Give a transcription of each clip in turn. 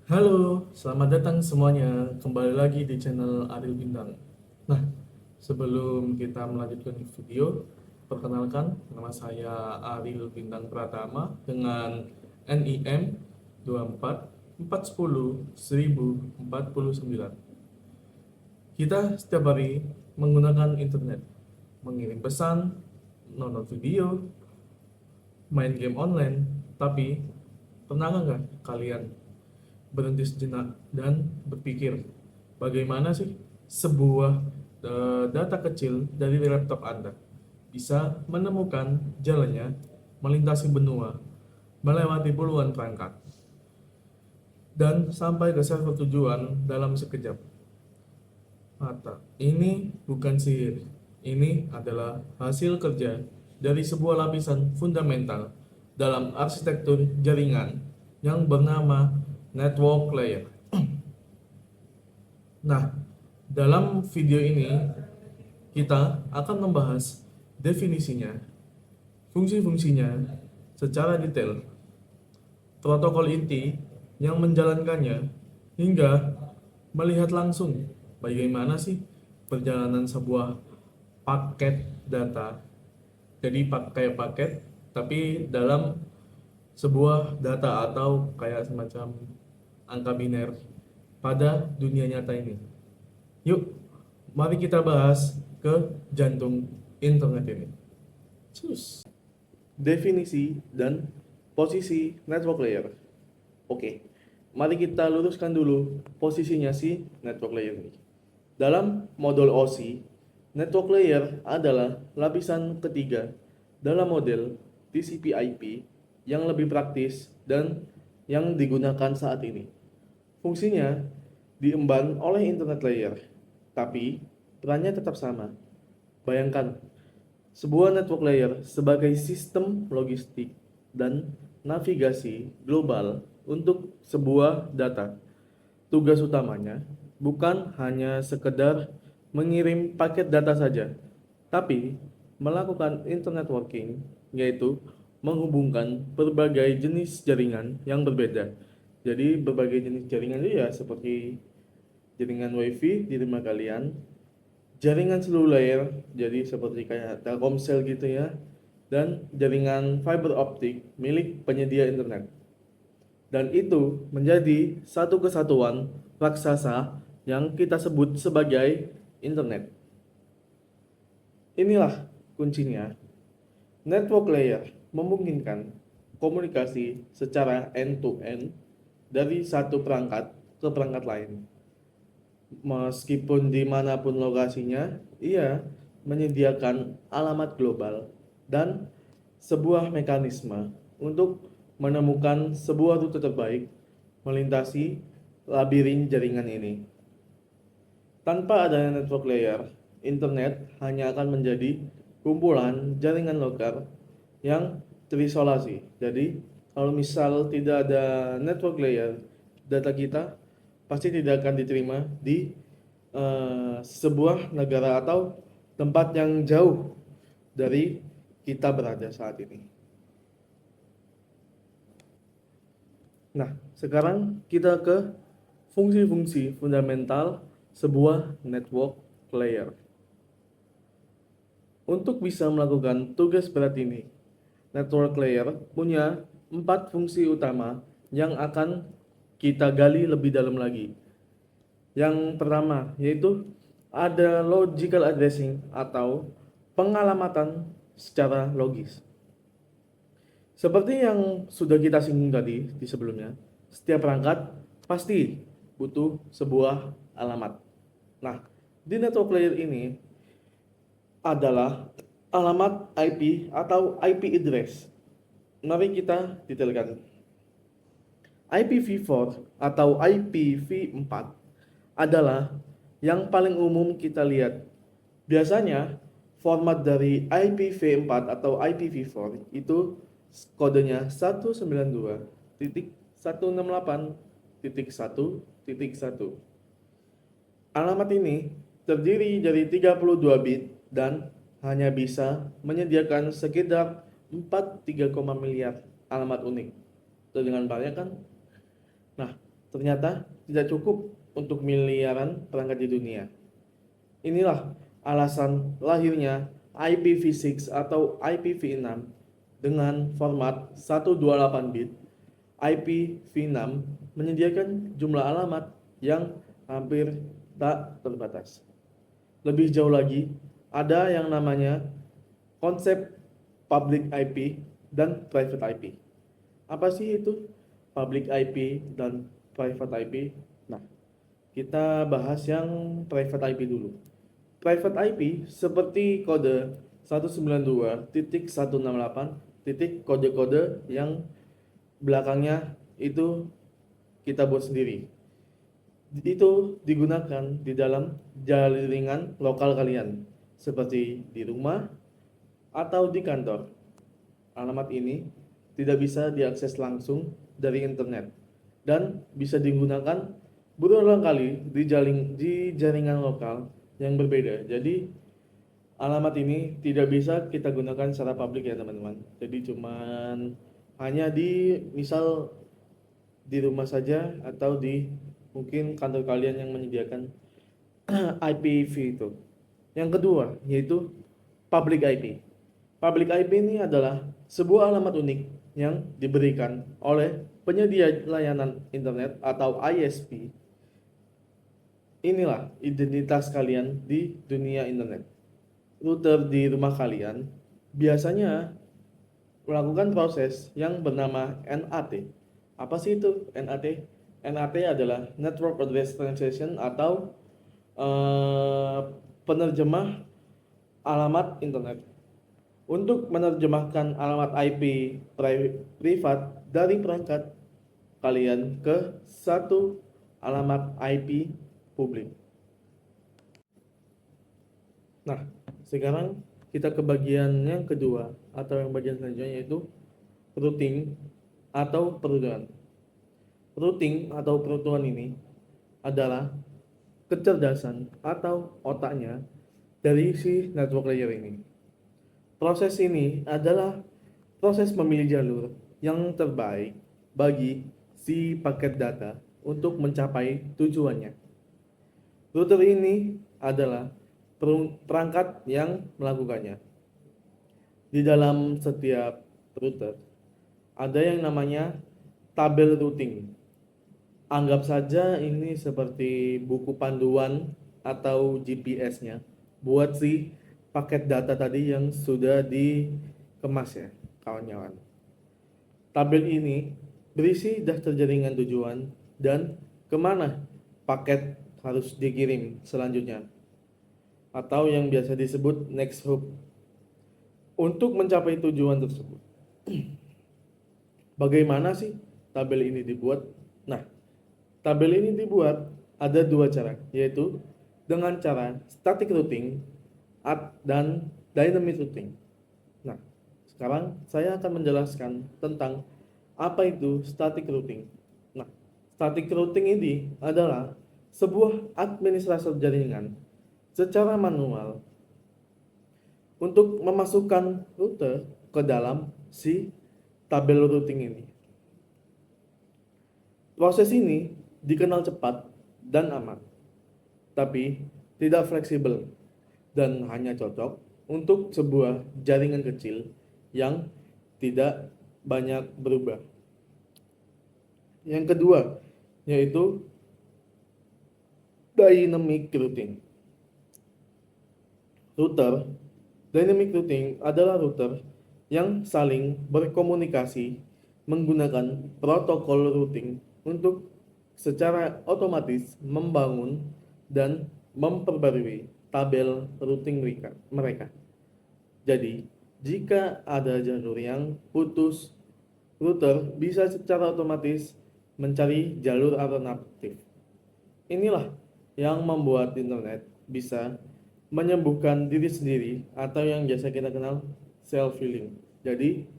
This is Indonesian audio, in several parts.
Halo, selamat datang semuanya. Kembali lagi di channel Ariel Bintang. Nah, sebelum kita melanjutkan video, perkenalkan nama saya Ariel Bintang Pratama dengan NIM 24 410 1049. Kita setiap hari menggunakan internet, mengirim pesan, nonton video, main game online. Tapi, pernah nggak kalian berhenti sejenak dan berpikir bagaimana sih sebuah data kecil dari laptop Anda bisa menemukan jalannya melintasi benua, melewati puluhan perangkat, dan sampai ke server tujuan dalam sekejap mata. Ini bukan sihir, ini adalah hasil kerja dari sebuah lapisan fundamental dalam arsitektur jaringan yang bernama network layer. Nah, dalam video ini kita akan membahas definisinya, fungsi-fungsinya secara detail, protokol inti yang menjalankannya, hingga melihat langsung bagaimana sih perjalanan sebuah paket data. Jadi kayak paket, tapi dalam sebuah data atau kayak semacam angka biner pada dunia nyata ini. Yuk, mari kita bahas ke jantung internet ini. Cus. Definisi dan posisi network layer. Oke, mari kita luruskan dulu posisinya si network layer ini. Dalam model OSI, network layer adalah lapisan ketiga dalam model TCP/IP yang lebih praktis dan yang digunakan saat ini. Fungsinya diemban oleh internet layer, tapi perannya tetap sama. Bayangkan, sebuah network layer sebagai sistem logistik dan navigasi global untuk sebuah data. Tugas utamanya bukan hanya sekedar mengirim paket data saja, tapi melakukan internet working, yaitu menghubungkan berbagai jenis jaringan yang berbeda. Jadi berbagai jenis jaringan itu ya seperti jaringan WiFi di rumah kalian, jaringan seluler, jadi seperti kayak Telkomsel gitu ya, dan jaringan fiber optik milik penyedia internet. Dan itu menjadi satu kesatuan raksasa yang kita sebut sebagai internet. Inilah kuncinya. Network layer memungkinkan komunikasi secara end-to-end dari satu perangkat ke perangkat lain. Meskipun dimanapun lokasinya, ia menyediakan alamat global dan sebuah mekanisme untuk menemukan sebuah rute terbaik melintasi labirin jaringan ini. Tanpa adanya network layer, internet hanya akan menjadi kumpulan jaringan lokal yang terisolasi. Jadi, kalau misal tidak ada network layer, data kita pasti tidak akan diterima di sebuah negara atau tempat yang jauh dari kita berada saat ini. Nah, sekarang kita ke fungsi-fungsi fundamental sebuah network layer. Untuk bisa melakukan tugas berat ini, network layer punya 4 fungsi utama yang akan kita gali lebih dalam lagi. Yang pertama yaitu ada logical addressing atau pengalamatan secara logis. Seperti yang sudah kita singgung tadi di sebelumnya, setiap perangkat pasti butuh sebuah alamat. Nah, di network layer ini adalah alamat IP atau IP address. Mari kita detailkan. IPv4 atau IPv4 adalah yang paling umum kita lihat. Biasanya format dari IPv4 atau IPv4 itu kodenya 192.168.1.1. Alamat ini terdiri dari 32 bit dan hanya bisa menyediakan sekitar 4,3 miliar alamat unik. Itu dengan banyak kan? Nah, ternyata tidak cukup untuk miliaran perangkat di dunia. Inilah alasan lahirnya IPv6 atau IPv6 dengan format 128 bit. IPv6 menyediakan jumlah alamat yang hampir tak terbatas. Lebih jauh lagi, ada yang namanya konsep public IP dan private IP. Apa sih itu public IP dan private IP? Nah, kita bahas yang private IP dulu. Private IP seperti kode 192.168 titik kode-kode yang belakangnya itu kita buat sendiri. Itu digunakan di dalam jaringan lokal kalian, seperti di rumah atau di kantor. Alamat ini tidak bisa diakses langsung dari internet dan bisa digunakan berulang kali di jaringan lokal yang berbeda. Jadi alamat ini tidak bisa kita gunakan secara publik ya teman-teman. Jadi cuman hanya di misal di rumah saja atau di mungkin kantor kalian yang menyediakan IPv itu. Yang kedua yaitu public IP. Public IP ini adalah sebuah alamat unik yang diberikan oleh penyedia layanan internet atau ISP. Inilah identitas kalian di dunia internet. Router di rumah kalian biasanya melakukan proses yang bernama NAT. Apa sih itu NAT? NAT adalah Network Address Translation atau penerjemah alamat internet. Untuk menerjemahkan alamat IP privat dari perangkat kalian ke satu alamat IP publik. Nah, sekarang kita ke bagian yang kedua atau yang bagian selanjutnya yaitu routing atau perutuan. Routing atau perutuan ini adalah kecerdasan atau otaknya dari si network layer ini. Proses ini adalah proses memilih jalur yang terbaik bagi si paket data untuk mencapai tujuannya. Router ini adalah perangkat yang melakukannya. Di dalam setiap router ada yang namanya tabel routing. Anggap saja ini seperti buku panduan atau GPS-nya buat si paket data tadi yang sudah dikemas ya, kawan-kawan. Tabel ini berisi daftar jaringan tujuan dan kemana paket harus dikirim selanjutnya, atau yang biasa disebut next hop. Untuk mencapai tujuan tersebut, bagaimana sih tabel ini dibuat? Nah, tabel ini dibuat ada dua cara, yaitu dengan cara static routing dan dynamic routing. Nah, sekarang saya akan menjelaskan tentang apa itu static routing. Nah, static routing ini adalah sebuah administrasi jaringan secara manual untuk memasukkan rute ke dalam si tabel routing ini. Proses ini dikenal cepat dan aman, tapi tidak fleksibel dan hanya cocok untuk sebuah jaringan kecil yang tidak banyak berubah. Yang kedua yaitu dynamic routing. Router dynamic routing adalah router yang saling berkomunikasi menggunakan protokol routing untuk secara otomatis membangun dan memperbarui tabel routing mereka. Jadi, jika ada jalur yang putus, router bisa secara otomatis mencari jalur alternatif. Inilah yang membuat internet bisa menyembuhkan diri sendiri atau yang biasa kita kenal self healing. Jadi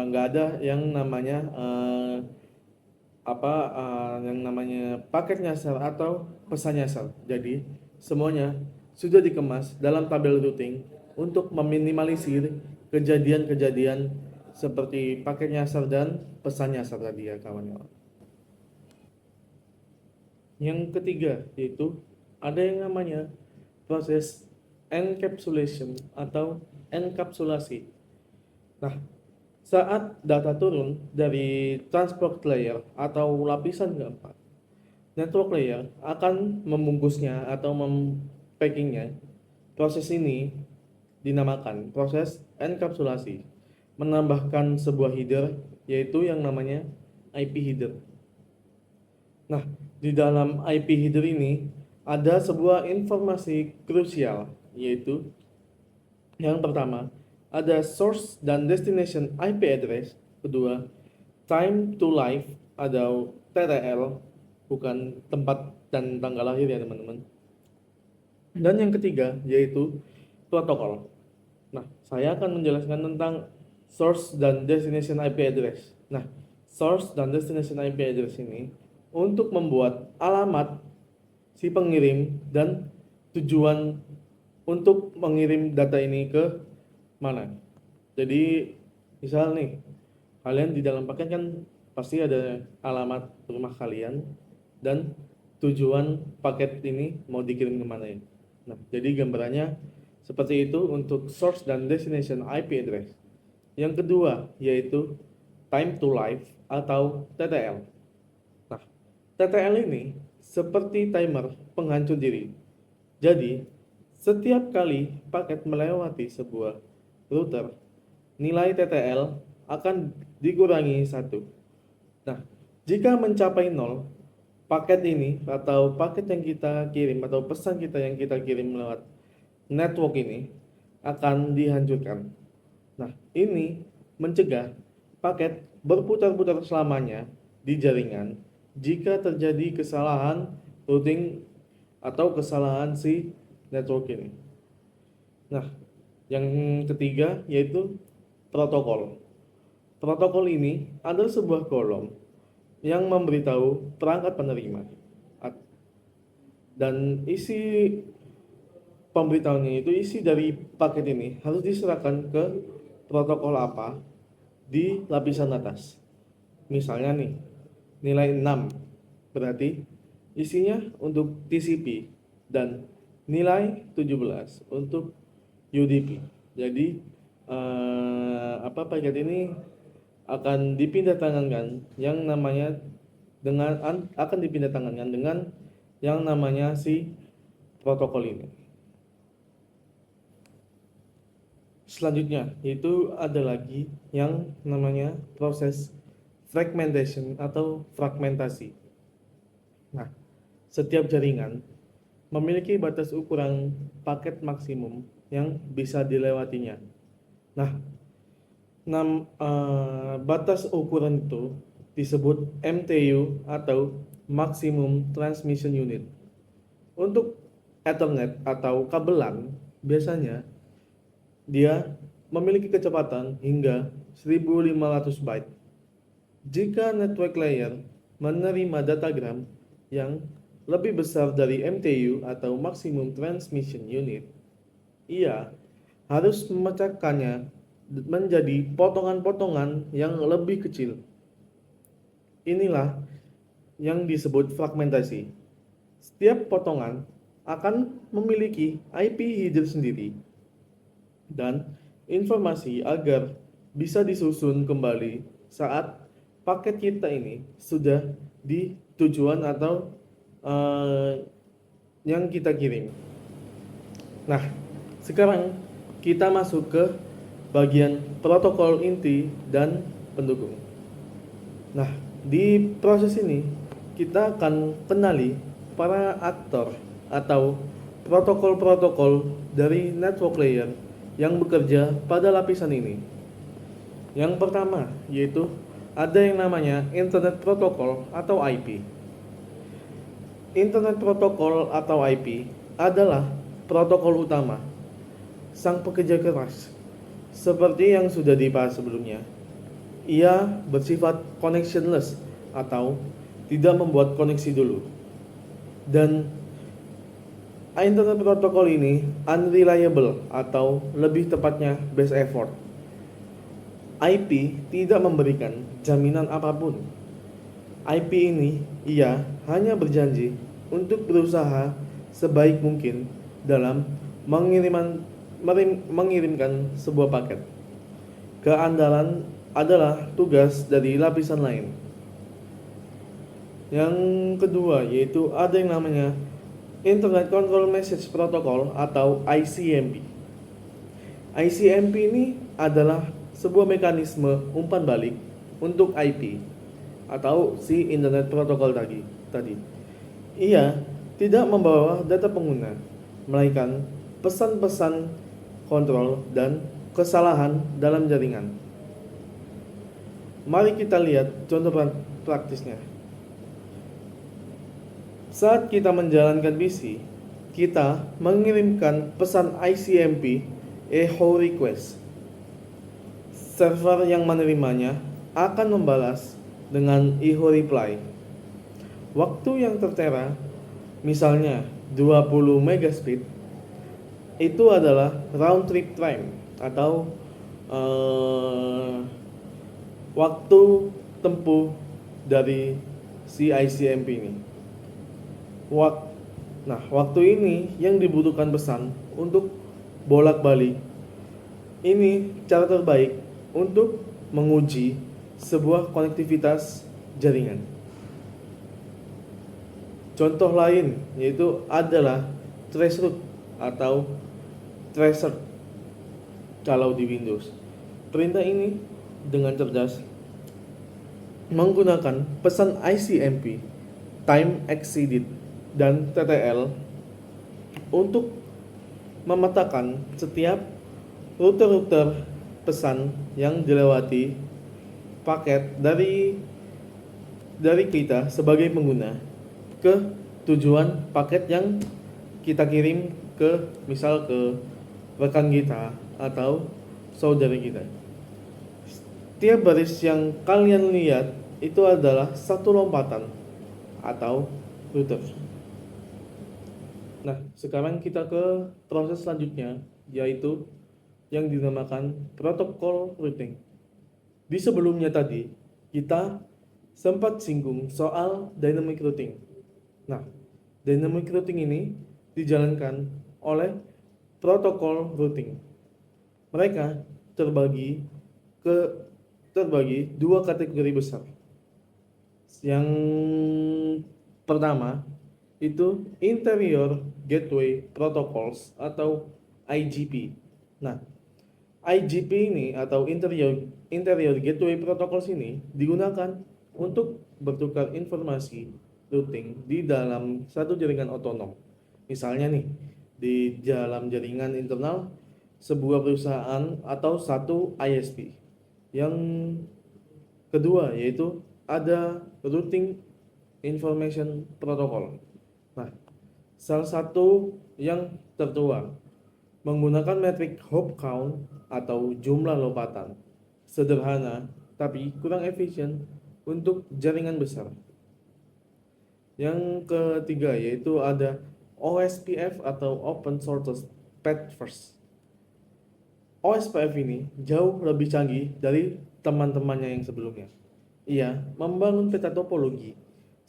nggak ada yang namanya yang namanya paket nyasar atau pesan nyasar. Jadi semuanya sudah dikemas dalam tabel routing untuk meminimalisir kejadian-kejadian seperti paket nyasar dan pesan nyasar tadi ya kawan-kawan. Yang ketiga yaitu ada yang namanya proses encapsulation atau enkapsulasi. Nah, saat data turun dari transport layer atau lapisan keempat, network layer akan membungkusnya atau mempackingnya. Proses ini dinamakan proses enkapsulasi, menambahkan sebuah header yaitu yang namanya IP header. Nah, di dalam IP header ini ada sebuah informasi krusial, yaitu yang pertama ada source dan destination IP address, kedua time to live atau TTL, bukan tempat dan tanggal lahir ya teman-teman, dan yang ketiga yaitu protokol. Nah, saya akan menjelaskan tentang source dan destination IP address. Nah, source dan destination IP address ini untuk membuat alamat si pengirim dan tujuan untuk mengirim data ini ke mana. Jadi, misal nih, kalian di dalam paket kan pasti ada alamat rumah kalian dan tujuan paket ini mau dikirim kemana ya. Nah, jadi gambarannya seperti itu untuk source dan destination IP address. Yang kedua yaitu time to live atau TTL. Nah, TTL ini seperti timer penghancur diri. Jadi, setiap kali paket melewati sebuah router, nilai TTL akan dikurangi 1. Nah, jika mencapai 0, paket ini atau paket yang kita kirim atau pesan kita yang kita kirim lewat network ini akan dihancurkan. Nah, ini mencegah paket berputar-putar selamanya di jaringan jika terjadi kesalahan routing atau kesalahan si network ini. Nah, yang ketiga yaitu protokol. Protokol ini adalah sebuah kolom yang memberitahu perangkat penerima dan isi pemberitahuannya itu isi dari paket ini harus diserahkan ke protokol apa di lapisan atas. Misalnya nih, nilai 6 berarti isinya untuk TCP dan nilai 17 untuk UDP. Jadi paket ini akan dipindah tangankan yang namanya akan dipindah tangankan dengan yang namanya si protokol ini. Selanjutnya yaitu ada lagi yang namanya proses fragmentation atau fragmentasi. Nah, setiap jaringan memiliki batas ukuran paket maksimum yang bisa dilewatinya. Nah, batas ukuran itu disebut MTU atau Maximum Transmission Unit. Untuk Ethernet atau kabelan biasanya dia memiliki kecepatan hingga 1500 byte. Jika network layer menerima datagram yang lebih besar dari MTU atau Maximum Transmission Unit, ia harus memecahkannya menjadi potongan-potongan yang lebih kecil. Inilah yang disebut fragmentasi. Setiap potongan akan memiliki IP header sendiri dan informasi agar bisa disusun kembali saat paket kita ini sudah di tujuan atau yang kita kirim. Nah, sekarang kita masuk ke bagian protokol inti dan pendukung. Nah, di proses ini kita akan kenali para aktor atau protokol-protokol dari network layer yang bekerja pada lapisan ini. Yang pertama yaitu ada yang namanya Internet Protocol atau IP. Internet Protocol atau IP adalah protokol utama, sang pekerja keras. Seperti yang sudah dibahas sebelumnya, ia bersifat connectionless atau tidak membuat koneksi dulu. Dan Internet Protocol ini unreliable atau lebih tepatnya best effort. IP tidak memberikan jaminan apapun. IP ini ia hanya berjanji untuk berusaha sebaik mungkin dalam mengirimkan sebuah paket. Keandalan adalah tugas dari lapisan lain. Yang kedua yaitu ada yang namanya Internet Control Message Protocol atau ICMP. ICMP ini adalah sebuah mekanisme umpan balik untuk IP atau si Internet Protocol tadi. Ia tidak membawa data pengguna, melainkan pesan-pesan kontrol dan kesalahan dalam jaringan. Mari kita lihat contoh praktisnya. Saat kita menjalankan misi, kita mengirimkan pesan ICMP echo request. Server yang menerimanya akan membalas dengan echo reply. Waktu yang tertera, misalnya 20 megaspeed, itu adalah round trip time atau waktu tempuh dari si ICMP ini. Waktu ini yang dibutuhkan pesan untuk bolak-balik. Ini cara terbaik untuk menguji sebuah konektivitas jaringan. Contoh lain yaitu adalah traceroute atau tracer kalau di Windows. Perintah ini dengan cerdas menggunakan pesan ICMP, time exceeded, dan TTL untuk memetakan setiap router pesan yang dilewati paket dari kita sebagai pengguna ke tujuan paket yang kita kirim ke rekan kita atau saudara kita. Tiap baris yang kalian lihat itu adalah satu lompatan atau router. Nah, sekarang kita ke proses selanjutnya, yaitu yang dinamakan protokol routing. Di sebelumnya tadi, kita sempat singgung soal dynamic routing. Nah, dynamic routing ini dijalankan oleh protokol routing. Mereka terbagi dua kategori besar. Yang pertama itu Interior Gateway Protocols atau IGP. Nah, IGP ini atau Interior Gateway Protocols ini digunakan untuk bertukar informasi routing di dalam satu jaringan otonom. Misalnya nih, di dalam jaringan internal sebuah perusahaan atau satu ISP. Yang kedua yaitu ada Routing Information Protocol. Nah, salah satu yang tertua menggunakan metrik hop count atau jumlah lompatan. Sederhana tapi kurang efisien untuk jaringan besar. Yang ketiga yaitu ada OSPF atau Open Source Path First. OSPF ini jauh lebih canggih dari teman-temannya yang sebelumnya. Ia membangun peta topologi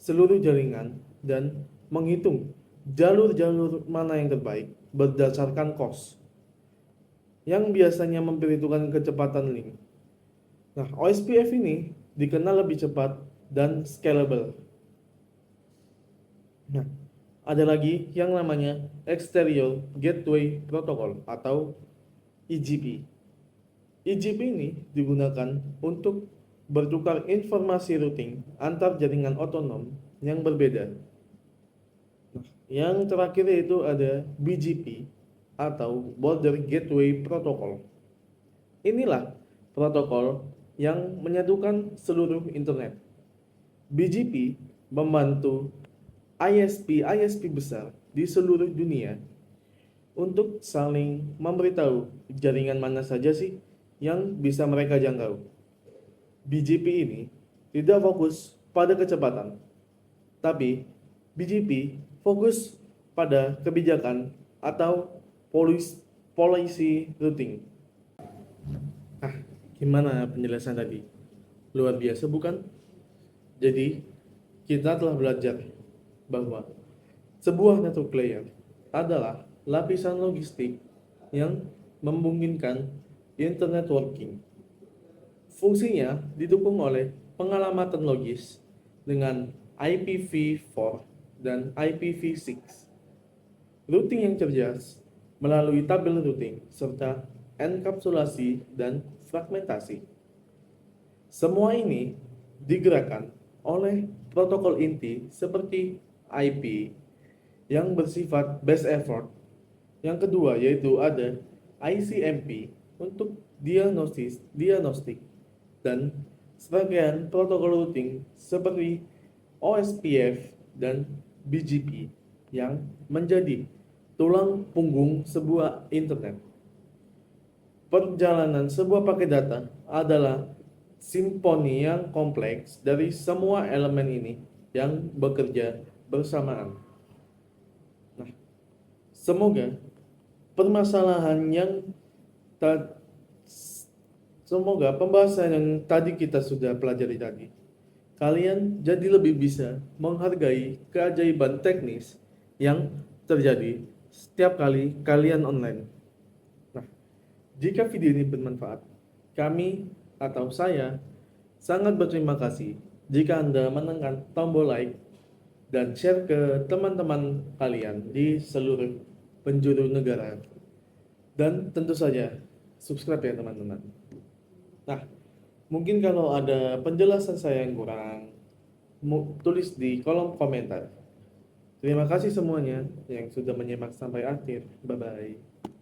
seluruh jaringan dan menghitung jalur-jalur mana yang terbaik berdasarkan cost yang biasanya memperhitungkan kecepatan link. Nah, OSPF ini dikenal lebih cepat dan scalable. Nah, ada lagi yang namanya Exterior Gateway Protocol atau EGP. EGP ini digunakan untuk bertukar informasi routing antar jaringan otonom yang berbeda. Nah, yang terakhir yaitu ada BGP atau Border Gateway Protocol. Inilah protokol yang menyatukan seluruh internet. BGP membantu ISP besar di seluruh dunia untuk saling memberitahu jaringan mana saja sih yang bisa mereka jangkau. BGP ini tidak fokus pada kecepatan, tapi BGP fokus pada kebijakan atau policy routing. Gimana penjelasan tadi? Luar biasa bukan? Jadi, kita telah belajar bahwa sebuah network layer adalah lapisan logistik yang memungkinkan internet working. Fungsinya didukung oleh pengalamatan logis dengan IPv4 dan IPv6. Routing yang cerdas melalui tabel routing serta enkapsulasi dan fragmentasi. Semua ini digerakkan oleh protokol inti seperti IP yang bersifat base effort. Yang kedua yaitu ada ICMP untuk diagnostik dan sebagian protokol routing seperti OSPF dan BGP yang menjadi tulang punggung sebuah internet. Perjalanan sebuah paket data adalah simfoni yang kompleks dari semua elemen ini yang bekerja bersamaan. Nah, semoga permasalahan yang semoga pembahasan yang tadi kita sudah pelajari tadi, kalian jadi lebih bisa menghargai keajaiban teknis yang terjadi setiap kali kalian online. Nah, jika video ini bermanfaat, kami atau saya sangat berterima kasih jika Anda menekan tombol like dan share ke teman-teman kalian di seluruh penjuru negara. Dan tentu saja subscribe ya teman-teman. Nah, mungkin kalau ada penjelasan saya yang kurang, tulis di kolom komentar. Terima kasih semuanya yang sudah menyimak sampai akhir. Bye-bye.